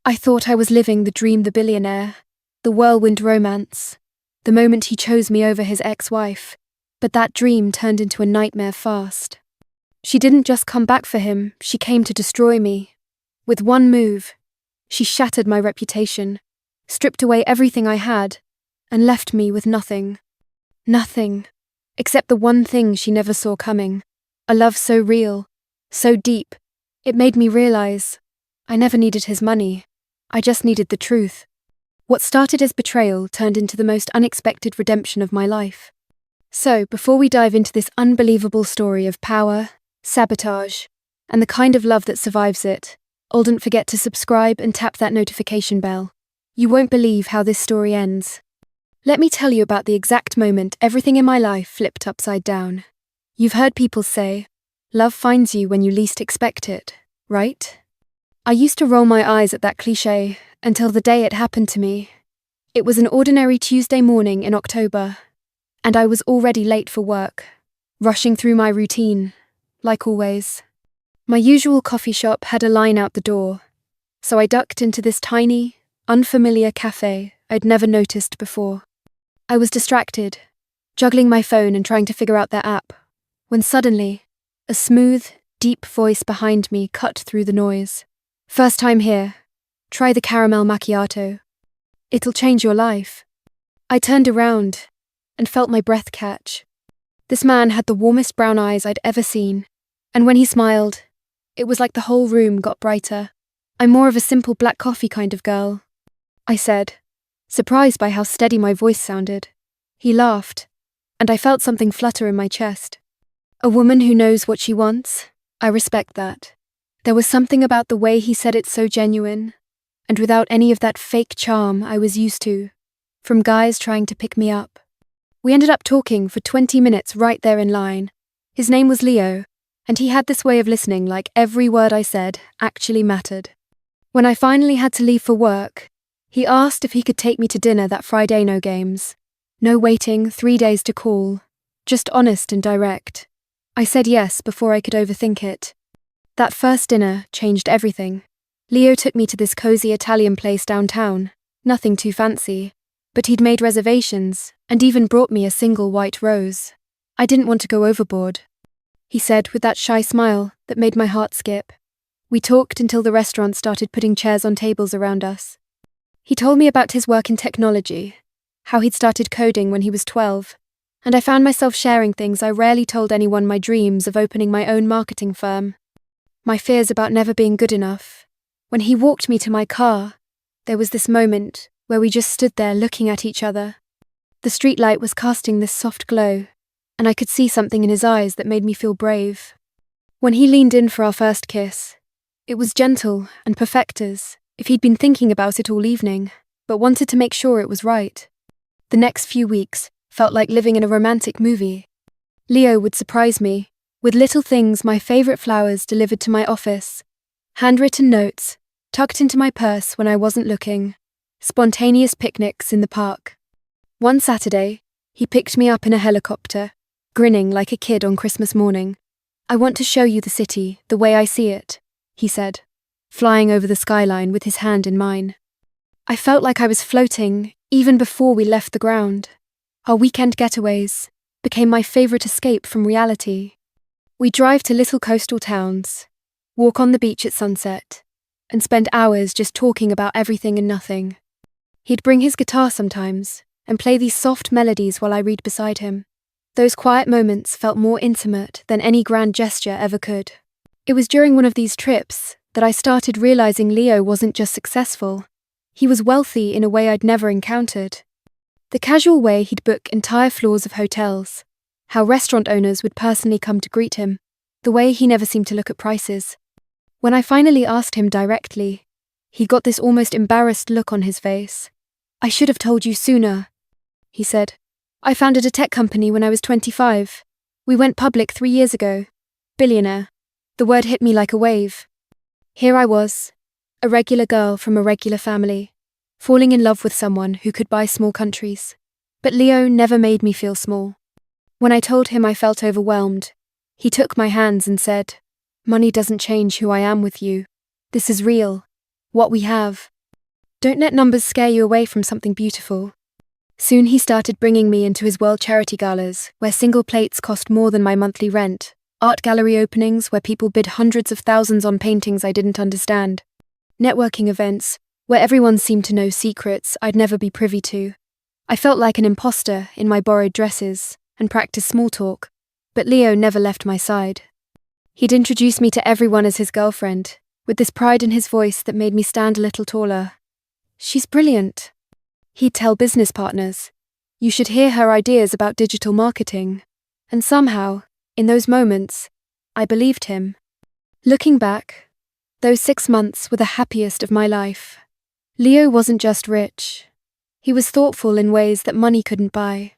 I thought I was living the dream, the billionaire, the whirlwind romance, the moment he chose me over his ex-wife, but that dream turned into a nightmare fast. She didn't just come back for him, she came to destroy me. With one move, she shattered my reputation, stripped away everything I had, and left me with nothing. Nothing, except the one thing she never saw coming. A love so real, so deep, it made me realize I never needed his money. I just needed the truth. What started as betrayal turned into the most unexpected redemption of my life. So, before we dive into this unbelievable story of power, sabotage, and the kind of love that survives it, don't forget to subscribe and tap that notification bell. You won't believe how this story ends. Let me tell you about the exact moment everything in my life flipped upside down. You've heard people say, love finds you when you least expect it, right? I used to roll my eyes at that cliché until the day it happened to me. It was an ordinary Tuesday morning in October, and I was already late for work, rushing through my routine, like always. My usual coffee shop had a line out the door, so I ducked into this tiny, unfamiliar cafe I'd never noticed before. I was distracted, juggling my phone and trying to figure out their app, when suddenly, a smooth, deep voice behind me cut through the noise. First time here. Try the caramel macchiato. It'll change your life. I turned around and felt my breath catch. This man had the warmest brown eyes I'd ever seen, and when he smiled, it was like the whole room got brighter. I'm more of a simple black coffee kind of girl, I said, surprised by how steady my voice sounded. He laughed, and I felt something flutter in my chest. A woman who knows what she wants? I respect that. There was something about the way he said it so genuine, and without any of that fake charm I was used to, from guys trying to pick me up. We ended up talking for 20 minutes right there in line. His name was Leo, and he had this way of listening like every word I said actually mattered. When I finally had to leave for work, he asked if he could take me to dinner that Friday, no games. No waiting, 3 days to call. Just honest and direct. I said yes before I could overthink it. That first dinner changed everything. Leo took me to this cozy Italian place downtown, nothing too fancy, but he'd made reservations and even brought me a single white rose. I didn't want to go overboard, he said with that shy smile that made my heart skip. We talked until the restaurant started putting chairs on tables around us. He told me about his work in technology, how he'd started coding when he was 12, and I found myself sharing things I rarely told anyone, my dreams of opening my own marketing firm. My fears about never being good enough. When he walked me to my car, there was this moment where we just stood there looking at each other. The streetlight was casting this soft glow, and I could see something in his eyes that made me feel brave. When he leaned in for our first kiss, it was gentle and perfect, as if he'd been thinking about it all evening, but wanted to make sure it was right. The next few weeks felt like living in a romantic movie. Leo would surprise me with little things, my favorite flowers delivered to my office, handwritten notes tucked into my purse when I wasn't looking, spontaneous picnics in the park. One Saturday, he picked me up in a helicopter, grinning like a kid on Christmas morning. I want to show you the city the way I see it, he said, flying over the skyline with his hand in mine. I felt like I was floating even before we left the ground. Our weekend getaways became my favorite escape from reality. We drive to little coastal towns, walk on the beach at sunset, and spend hours just talking about everything and nothing. He'd bring his guitar sometimes and play these soft melodies while I read beside him. Those quiet moments felt more intimate than any grand gesture ever could. It was during one of these trips that I started realizing Leo wasn't just successful, he was wealthy in a way I'd never encountered. The casual way he'd book entire floors of hotels, how restaurant owners would personally come to greet him, the way he never seemed to look at prices. When I finally asked him directly, he got this almost embarrassed look on his face. I should have told you sooner, he said. I founded a tech company when I was 25. We went public 3 years ago. Billionaire. The word hit me like a wave. Here I was, a regular girl from a regular family, falling in love with someone who could buy small countries. But Leo never made me feel small. When I told him I felt overwhelmed, he took my hands and said, "Money doesn't change who I am with you. This is real. what we have. Don't let numbers scare you away from something beautiful. Soon he started bringing me into his world charity galas, where single plates cost more than my monthly rent, art gallery openings where people bid hundreds of thousands on paintings I didn't understand, networking events where everyone seemed to know secrets I'd never be privy to. I felt like an imposter in my borrowed dresses and practiced small talk, but Leo never left my side. He'd introduce me to everyone as his girlfriend, with this pride in his voice that made me stand a little taller. "She's brilliant." He'd tell business partners, "You should hear her ideas about digital marketing." And somehow, in those moments, I believed him. Looking back, those 6 months were the happiest of my life. Leo wasn't just rich. He was thoughtful in ways that money couldn't buy.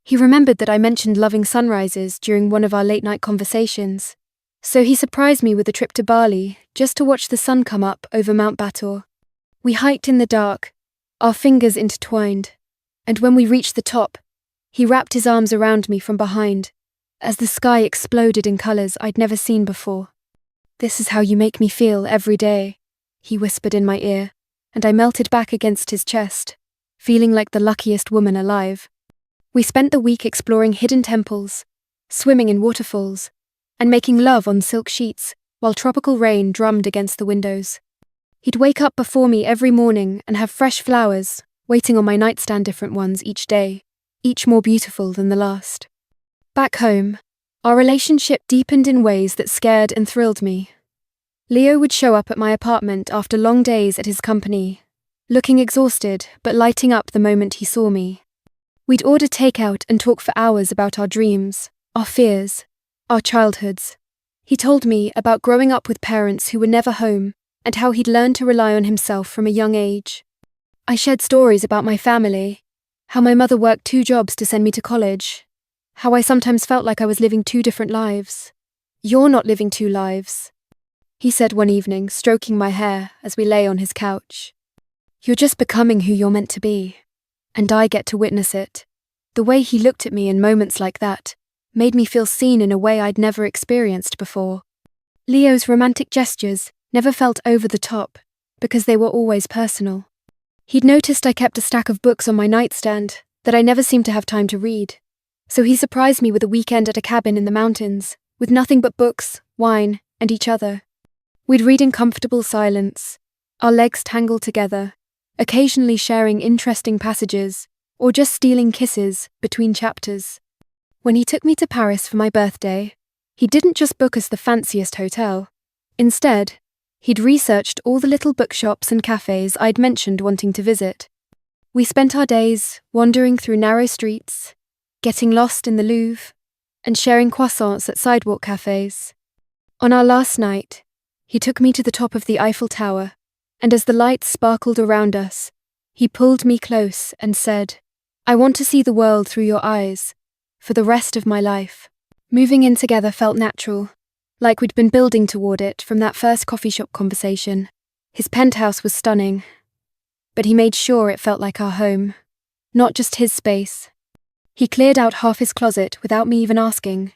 He remembered that I mentioned loving sunrises during one of our late-night conversations, so he surprised me with a trip to Bali just to watch the sun come up over Mount Batur. We hiked in the dark, our fingers intertwined, and when we reached the top, he wrapped his arms around me from behind as the sky exploded in colors I'd never seen before. "This is how you make me feel every day," he whispered in my ear, and I melted back against his chest, feeling like the luckiest woman alive. We spent the week exploring hidden temples, swimming in waterfalls, and making love on silk sheets while tropical rain drummed against the windows. He'd wake up before me every morning and have fresh flowers waiting on my nightstand, different ones each day, each more beautiful than the last. Back home, our relationship deepened in ways that scared and thrilled me. Leo would show up at my apartment after long days at his company, looking exhausted but lighting up the moment he saw me. We'd order takeout and talk for hours about our dreams, our fears, our childhoods. He told me about growing up with parents who were never home and how he'd learned to rely on himself from a young age. I shared stories about my family, how my mother worked 2 jobs to send me to college, how I sometimes felt like I was living 2 different lives. "You're not living 2 lives," he said one evening, stroking my hair as we lay on his couch. "You're just becoming who you're meant to be, and I get to witness it." The way he looked at me in moments like that made me feel seen in a way I'd never experienced before. Leo's romantic gestures never felt over the top because they were always personal. He'd noticed I kept a stack of books on my nightstand that I never seemed to have time to read, so he surprised me with a weekend at a cabin in the mountains, with nothing but books, wine, and each other. We'd read in comfortable silence, our legs tangled together, occasionally sharing interesting passages or just stealing kisses between chapters. When he took me to Paris for my birthday, he didn't just book us the fanciest hotel. Instead, he'd researched all the little bookshops and cafes I'd mentioned wanting to visit. We spent our days wandering through narrow streets, getting lost in the Louvre, and sharing croissants at sidewalk cafes. On our last night, he took me to the top of the Eiffel Tower, and as the lights sparkled around us, he pulled me close and said, "I want to see the world through your eyes, for the rest of my life." Moving in together felt natural, like we'd been building toward it from that first coffee shop conversation. His penthouse was stunning, but he made sure it felt like our home, not just his space. He cleared out half his closet without me even asking,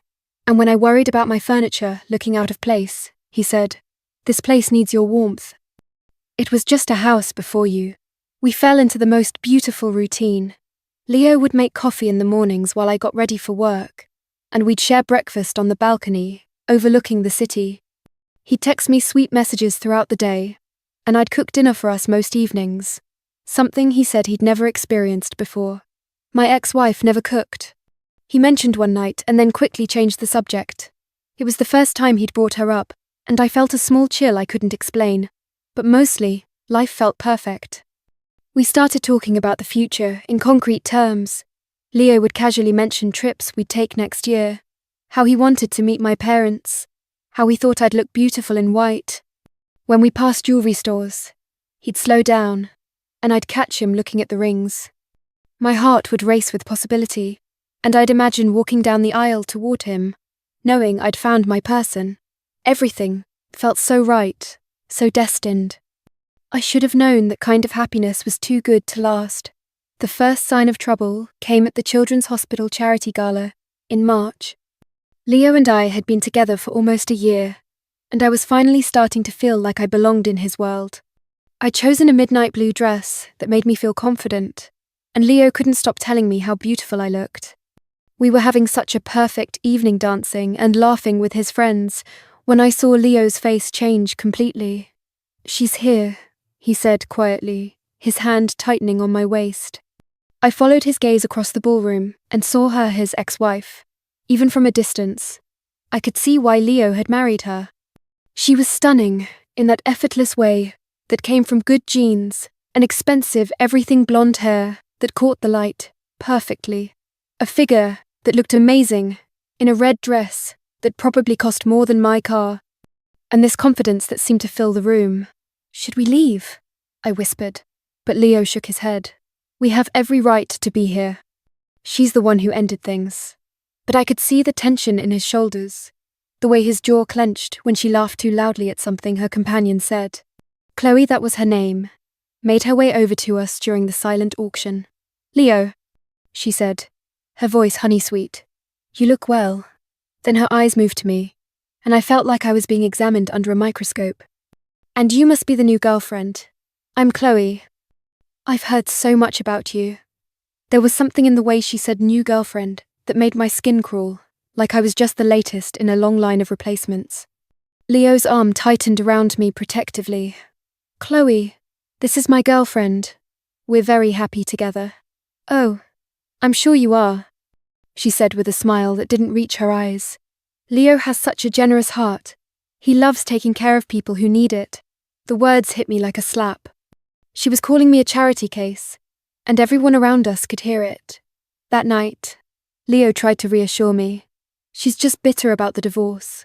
and when I worried about my furniture looking out of place, he said, "This place needs your warmth." It was just a house before you. We fell into the most beautiful routine. Leo would make coffee in the mornings while I got ready for work, and we'd share breakfast on the balcony, overlooking the city. He'd text me sweet messages throughout the day, and I'd cook dinner for us most evenings, something he said he'd never experienced before. My ex-wife never cooked. He mentioned one night and then quickly changed the subject. It was the first time he'd brought her up, and I felt a small chill I couldn't explain, but mostly, life felt perfect. We started talking about the future in concrete terms. Leo would casually mention trips we'd take next year, how he wanted to meet my parents, how he thought I'd look beautiful in white. When we passed jewelry stores, he'd slow down, and I'd catch him looking at the rings. My heart would race with possibility, and I'd imagine walking down the aisle toward him, knowing I'd found my person. Everything felt so right, so destined. I should have known that kind of happiness was too good to last. The first sign of trouble came at the Children's Hospital Charity Gala in March. Leo and I had been together for almost a year, and I was finally starting to feel like I belonged in his world. I'd chosen a midnight blue dress that made me feel confident, and Leo couldn't stop telling me how beautiful I looked. We were having such a perfect evening dancing and laughing with his friends when I saw Leo's face change completely. "She's here," he said quietly, his hand tightening on my waist. I followed his gaze across the ballroom and saw her his ex-wife. Even from a distance, I could see why Leo had married her. She was stunning in that effortless way that came from good genes and expensive everything blonde hair that caught the light perfectly. A figure that looked amazing in a red dress that probably cost more than my car. And this confidence that seemed to fill the room. "Should we leave?" I whispered, but Leo shook his head. "We have every right to be here. She's the one who ended things." But I could see the tension in his shoulders, the way his jaw clenched when she laughed too loudly at something her companion said. Chloe, that was her name, made her way over to us during the silent auction. "Leo," she said, her voice honey-sweet. "You look well." Then her eyes moved to me, and I felt like I was being examined under a microscope. "And you must be the new girlfriend. I'm Chloe. I've heard so much about you." There was something in the way she said new girlfriend that made my skin crawl, like I was just the latest in a long line of replacements. Leo's arm tightened around me protectively. "Chloe, this is my girlfriend. We're very happy together." "Oh, I'm sure you are," she said with a smile that didn't reach her eyes. "Leo has such a generous heart. He loves taking care of people who need it." The words hit me like a slap. She was calling me a charity case, and everyone around us could hear it. That night, Leo tried to reassure me. "She's just bitter about the divorce,"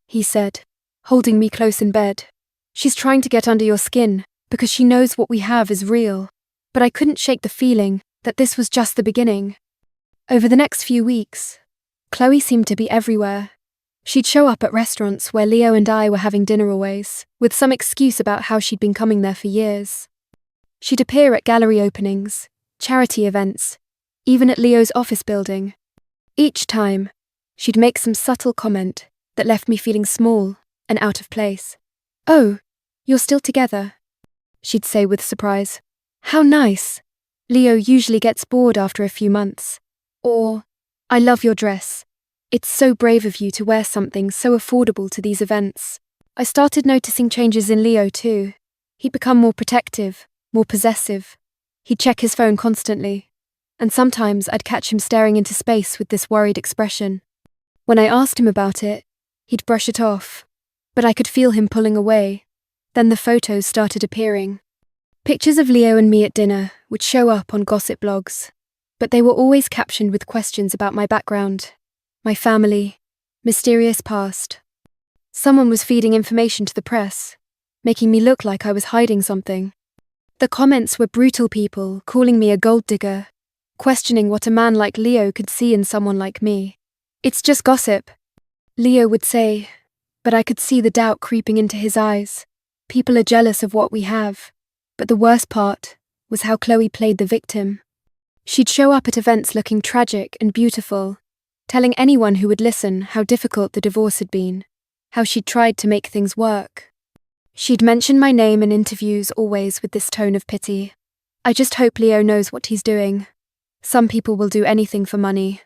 he said, holding me close in bed. "She's trying to get under your skin because she knows what we have is real." But I couldn't shake the feeling that this was just the beginning. Over the next few weeks, Chloe seemed to be everywhere. She'd show up at restaurants where Leo and I were having dinner always, with some excuse about how she'd been coming there for years. She'd appear at gallery openings, charity events, even at Leo's office building. Each time, she'd make some subtle comment that left me feeling small and out of place. "Oh, you're still together," she'd say with surprise. "How nice. Leo usually gets bored after a few months." Or, "I love your dress. It's so brave of you to wear something so affordable to these events." I started noticing changes in Leo too. He'd become more protective, more possessive. He'd check his phone constantly, and sometimes I'd catch him staring into space with this worried expression. When I asked him about it, he'd brush it off, but I could feel him pulling away. Then the photos started appearing. Pictures of Leo and me at dinner would show up on gossip blogs, but they were always captioned with questions about my background, my family, mysterious past. Someone was feeding information to the press, making me look like I was hiding something. The comments were brutal people calling me a gold digger, questioning what a man like Leo could see in someone like me. "It's just gossip," Leo would say, but I could see the doubt creeping into his eyes. People are jealous of what we have. But the worst part was how Chloe played the victim. She'd show up at events looking tragic and beautiful, telling anyone who would listen how difficult the divorce had been, how she'd tried to make things work. She'd mention my name in interviews always with this tone of pity. "I just hope Leo knows what he's doing. Some people will do anything for money."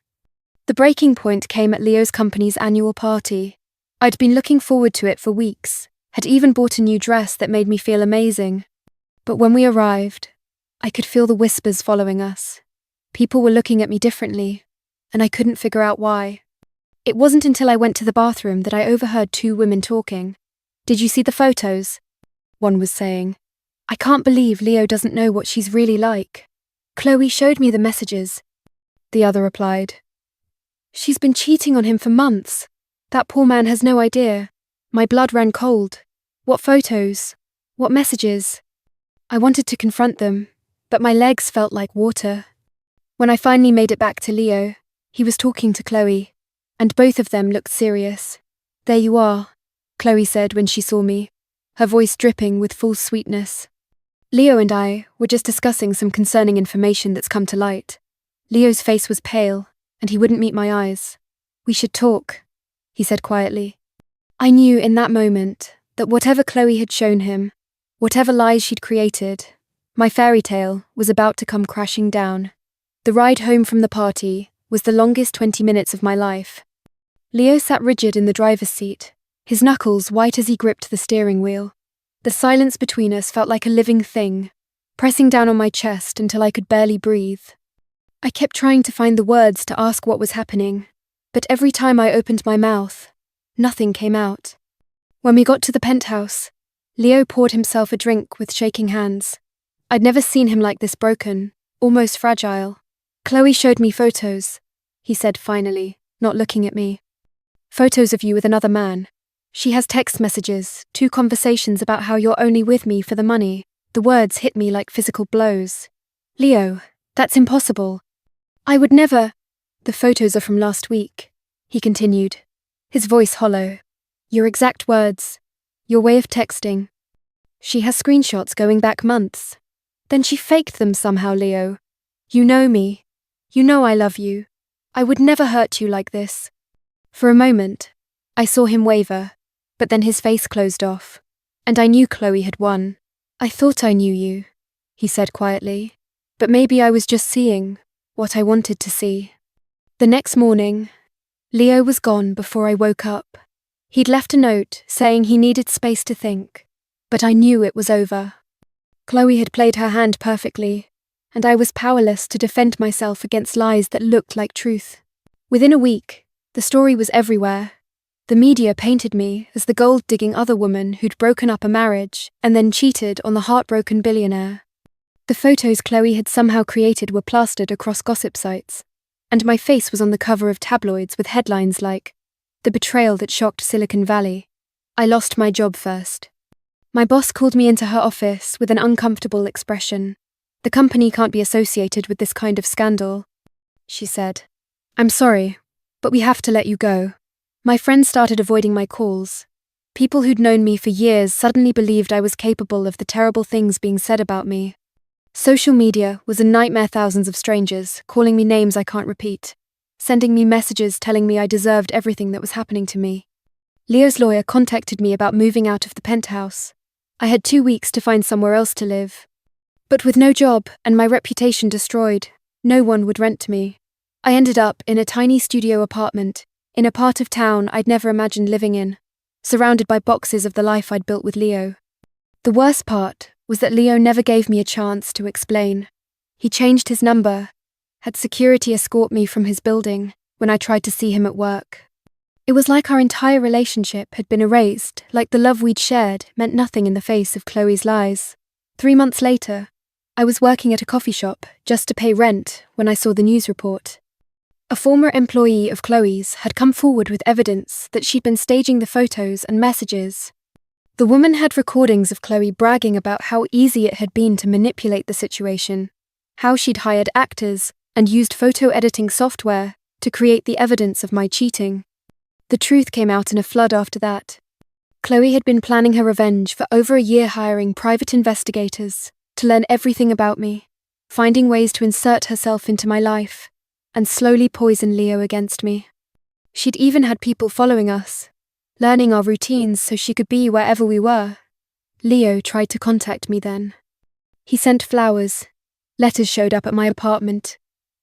The breaking point came at Leo's company's annual party. I'd been looking forward to it for weeks, had even bought a new dress that made me feel amazing. But when we arrived, I could feel the whispers following us. People were looking at me differently, and I couldn't figure out why. It wasn't until I went to the bathroom that I overheard two women talking. "Did you see the photos?" one was saying. "I can't believe Leo doesn't know what she's really like. Chloe showed me the messages," the other replied. "She's been cheating on him for months. That poor man has no idea." My blood ran cold. What photos? What messages? I wanted to confront them, but my legs felt like water. When I finally made it back to Leo, he was talking to Chloe, and both of them looked serious. "There you are," Chloe said when she saw me, her voice dripping with false sweetness. "Leo and I were just discussing some concerning information that's come to light." Leo's face was pale, and he wouldn't meet my eyes. "We should talk," he said quietly. I knew in that moment that whatever Chloe had shown him, Whatever lies she'd created, my fairy tale was about to come crashing down. The ride home from the party was the longest 20 minutes of my life. Leo sat rigid in the driver's seat, his knuckles white as he gripped the steering wheel. The silence between us felt like a living thing, pressing down on my chest until I could barely breathe. I kept trying to find the words to ask what was happening, but every time I opened my mouth, nothing came out. When we got to the penthouse, Leo poured himself a drink with shaking hands. I'd never seen him like this, broken, almost fragile. "Chloe showed me photos," he said finally, not looking at me. "Photos of you with another man. She has text messages, 2 conversations about how you're only with me for the money." The words hit me like physical blows. "Leo, that's impossible. I would never." "The photos are from last week," he continued, his voice hollow. "Your exact words. Your way of texting. She has screenshots going back months. Then she faked them somehow, Leo. You know me. You know I love you. I would never hurt you like this." For a moment, I saw him waver, but then his face closed off, and I knew Chloe had won. "I thought I knew you," he said quietly, "but maybe I was just seeing what I wanted to see." The next morning, Leo was gone before I woke up. He'd left a note saying he needed space to think, but I knew it was over. Chloe had played her hand perfectly, and I was powerless to defend myself against lies that looked like truth. Within a week, the story was everywhere. The media painted me as the gold-digging other woman who'd broken up a marriage and then cheated on the heartbroken billionaire. The photos Chloe had somehow created were plastered across gossip sites, and my face was on the cover of tabloids with headlines like, "The betrayal that shocked Silicon Valley." I lost my job first. My boss called me into her office with an uncomfortable expression. "The company can't be associated with this kind of scandal," she said. "I'm sorry, but we have to let you go." My friends started avoiding my calls. People who'd known me for years suddenly believed I was capable of the terrible things being said about me. Social media was a nightmare, thousands of strangers calling me names I can't repeat, sending me messages telling me I deserved everything that was happening to me. Leo's lawyer contacted me about moving out of the penthouse. I had 2 weeks to find somewhere else to live. But with no job and my reputation destroyed, no one would rent to me. I ended up in a tiny studio apartment in a part of town I'd never imagined living in, surrounded by boxes of the life I'd built with Leo. The worst part was that Leo never gave me a chance to explain. He changed his number, had security escort me from his building when I tried to see him at work. It was like our entire relationship had been erased, like the love we'd shared meant nothing in the face of Chloe's lies. 3 months later, I was working at a coffee shop just to pay rent when I saw the news report. A former employee of Chloe's had come forward with evidence that she'd been staging the photos and messages. The woman had recordings of Chloe bragging about how easy it had been to manipulate the situation, how she'd hired actors and used photo editing software to create the evidence of my cheating. The truth came out in a flood after that. Chloe had been planning her revenge for over a year, hiring private investigators to learn everything about me, finding ways to insert herself into my life, and slowly poison Leo against me. She'd even had people following us, learning our routines so she could be wherever we were. Leo tried to contact me then. He sent flowers. Letters showed up at my apartment,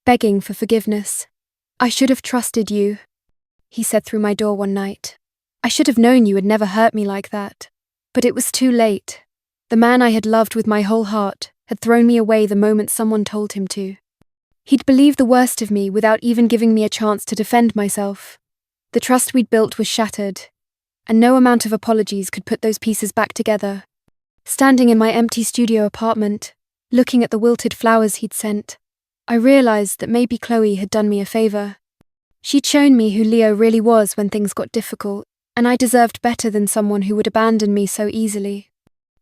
begging for forgiveness. "I should have trusted you," he said through my door one night. "I should have known you would never hurt me like that." But it was too late. The man I had loved with my whole heart had thrown me away the moment someone told him to. He'd believed the worst of me without even giving me a chance to defend myself. The trust we'd built was shattered, and no amount of apologies could put those pieces back together. Standing in my empty studio apartment, looking at the wilted flowers he'd sent, I realized that maybe Chloe had done me a favor. She'd shown me who Leo really was when things got difficult, and I deserved better than someone who would abandon me so easily.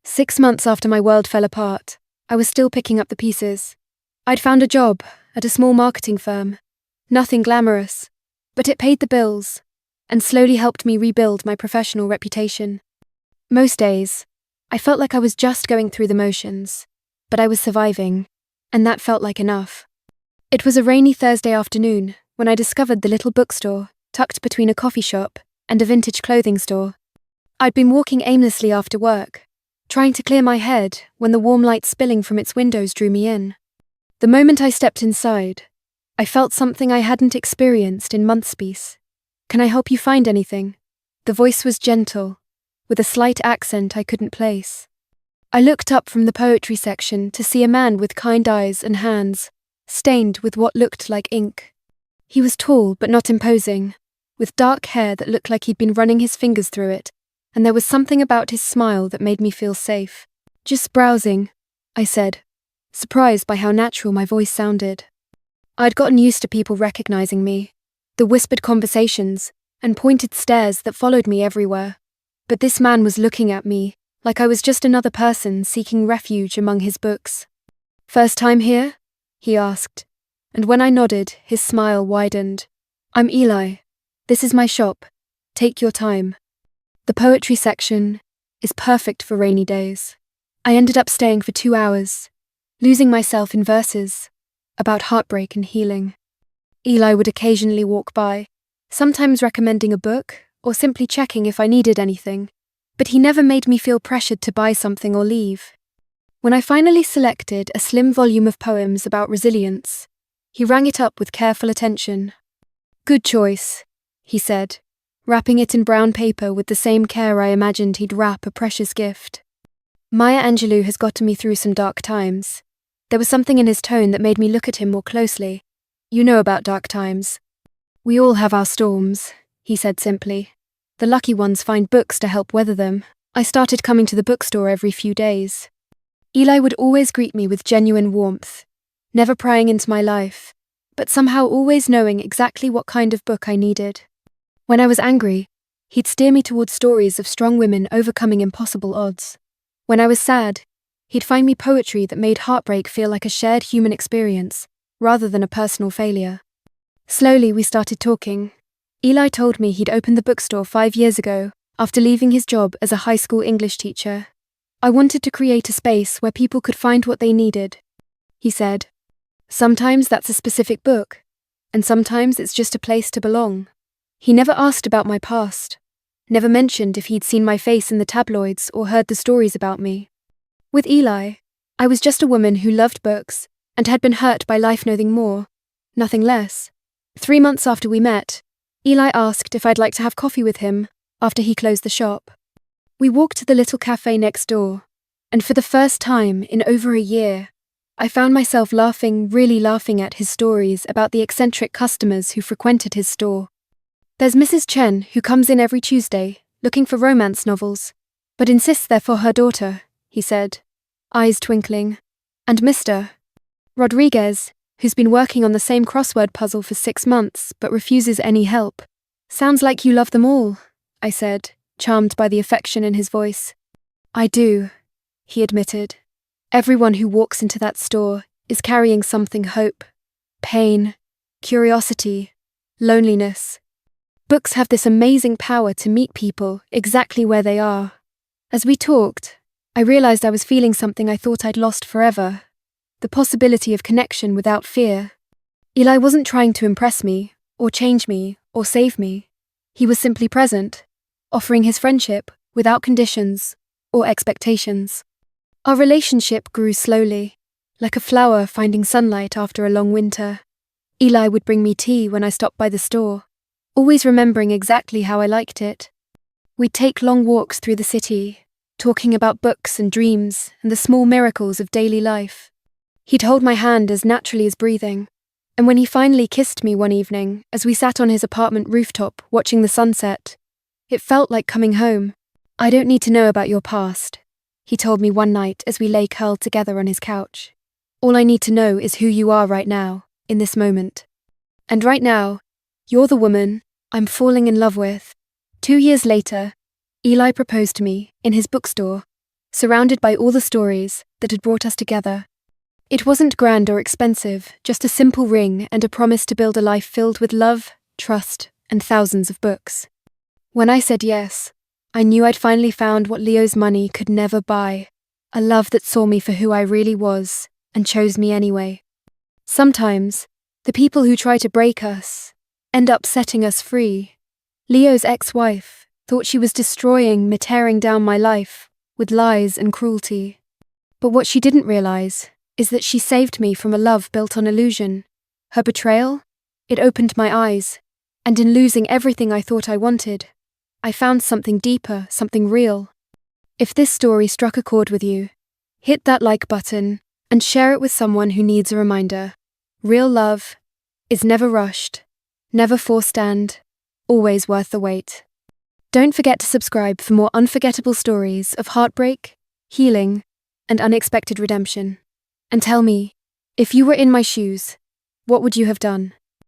6 months after my world fell apart, I was still picking up the pieces. I'd found a job at a small marketing firm. Nothing glamorous, but it paid the bills and slowly helped me rebuild my professional reputation. Most days, I felt like I was just going through the motions, but I was surviving, and that felt like enough. It was a rainy Thursday afternoon when I discovered the little bookstore tucked between a coffee shop and a vintage clothing store. I'd been walking aimlessly after work, trying to clear my head when the warm light spilling from its windows drew me in. The moment I stepped inside, I felt something I hadn't experienced in months. "Can I help you find anything?" The voice was gentle, with a slight accent I couldn't place. I looked up from the poetry section to see a man with kind eyes and hands, stained with what looked like ink. He was tall but not imposing, with dark hair that looked like he'd been running his fingers through it, and there was something about his smile that made me feel safe. "Just browsing," I said, surprised by how natural my voice sounded. I'd gotten used to people recognizing me, the whispered conversations and pointed stares that followed me everywhere. But this man was looking at me like I was just another person seeking refuge among his books. "First time here?" he asked, and when I nodded, his smile widened. "I'm Eli. This is my shop. Take your time." The poetry section is perfect for rainy days. I ended up staying for 2 hours, losing myself in verses about heartbreak and healing. Eli would occasionally walk by, sometimes recommending a book or simply checking if I needed anything, but he never made me feel pressured to buy something or leave. When I finally selected a slim volume of poems about resilience, he rang it up with careful attention. "Good choice," he said, wrapping it in brown paper with the same care I imagined he'd wrap a precious gift. Maya Angelou has gotten me through some dark times. There was something in his tone that made me look at him more closely. "You know about dark times. We all have our storms," he said simply. "The lucky ones find books to help weather them." I started coming to the bookstore every few days. Eli would always greet me with genuine warmth, never prying into my life, but somehow always knowing exactly what kind of book I needed. When I was angry, he'd steer me towards stories of strong women overcoming impossible odds. When I was sad, he'd find me poetry that made heartbreak feel like a shared human experience, rather than a personal failure. Slowly we started talking. Eli told me he'd opened the bookstore 5 years ago, after leaving his job as a high school English teacher. "I wanted to create a space where people could find what they needed," he said. "Sometimes that's a specific book, and sometimes it's just a place to belong." He never asked about my past, never mentioned if he'd seen my face in the tabloids or heard the stories about me. With Eli, I was just a woman who loved books and had been hurt by life, nothing more, nothing less. 3 months after we met, Eli asked if I'd like to have coffee with him after he closed the shop. We walked to the little cafe next door, and for the first time in over a year, I found myself really laughing at his stories about the eccentric customers who frequented his store. "There's Mrs. Chen, who comes in every Tuesday, looking for romance novels, but insists they're for her daughter," he said, eyes twinkling. "And Mr. Rodriguez, who's been working on the same crossword puzzle for 6 months, but refuses any help. Sounds like you love them all," I said, charmed by the affection in his voice. "I do," he admitted. "Everyone who walks into that store is carrying something: hope, pain, curiosity, loneliness. Books have this amazing power to meet people exactly where they are." As we talked, I realized I was feeling something I thought I'd lost forever: the possibility of connection without fear. Eli wasn't trying to impress me, or change me, or save me. He was simply present, offering his friendship without conditions or expectations. Our relationship grew slowly, like a flower finding sunlight after a long winter. Eli would bring me tea when I stopped by the store, always remembering exactly how I liked it. We'd take long walks through the city, talking about books and dreams and the small miracles of daily life. He'd hold my hand as naturally as breathing, and when he finally kissed me one evening as we sat on his apartment rooftop watching the sunset, it felt like coming home. "I don't need to know about your past," he told me one night as we lay curled together on his couch. "All I need to know is who you are right now, in this moment. And right now, you're the woman I'm falling in love with." 2 years later, Eli proposed to me in his bookstore, surrounded by all the stories that had brought us together. It wasn't grand or expensive, just a simple ring and a promise to build a life filled with love, trust, and thousands of books. When I said yes, I knew I'd finally found what Leo's money could never buy: a love that saw me for who I really was and chose me anyway. Sometimes, the people who try to break us end up setting us free. Leo's ex-wife thought she was destroying me, tearing down my life, with lies and cruelty. But what she didn't realize is that she saved me from a love built on illusion. Her betrayal? It opened my eyes, and in losing everything I thought I wanted, I found something deeper, something real. If this story struck a chord with you, hit that like button and share it with someone who needs a reminder. Real love is never rushed, never forced, and always worth the wait. Don't forget to subscribe for more unforgettable stories of heartbreak, healing, and unexpected redemption. And tell me, if you were in my shoes, what would you have done?